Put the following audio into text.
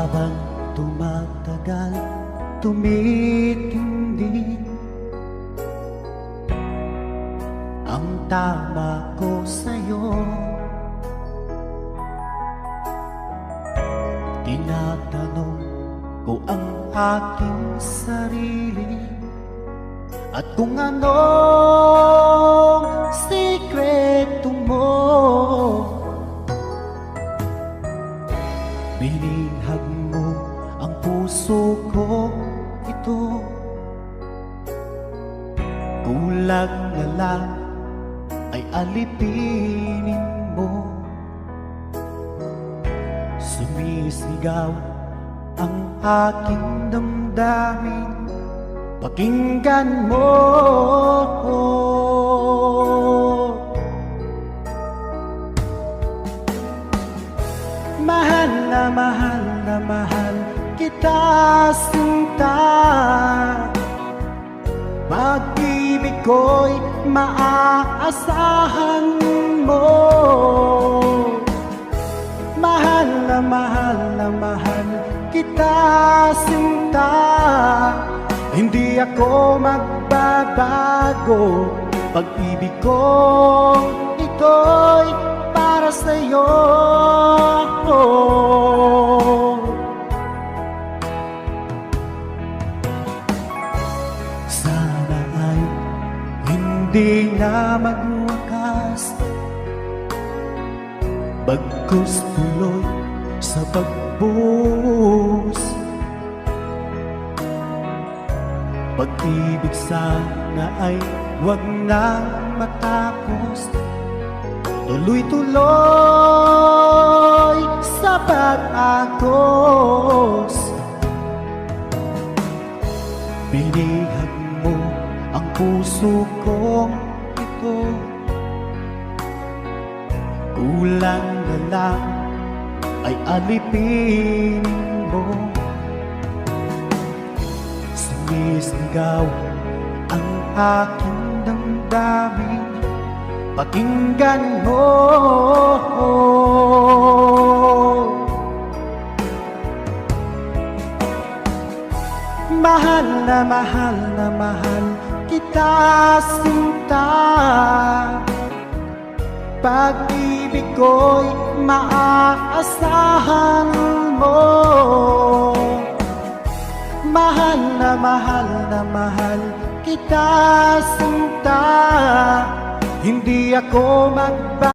Habang tumatagal, tumitindi ang tama ko sa'yo. Tinatanong ko ang aking sarili at kung anong sikreto mo. Binihag mo ang puso ko ito. Kulang na lang ay alipinin mo. Sumisigaw ang aking damdamin, pakinggan mo. Mahal na mahal kita, sinta. Pag-ibig ko'y maaasahan mo. Mahal na mahal kita, sinta. Hindi ako magbabago. Pag-ibig ko ito'y para sa'yo. Sana ay hindi na magwakas, bagkus tuloy sa pagbuhos. Pag-ibig sana ay wag nang matapos, tuloy-tuloy sa pag-agos. Binihag mo ang puso kong ito. Kulang na lang ay alipin mo. Sumisigaw ang aking damdamin, pakinggan mo. Mahal na mahal kita, sinta. Pag-ibig ko'y maaasahan mo. Mahal na mahal kita, sinta. Hindi ako magbabago.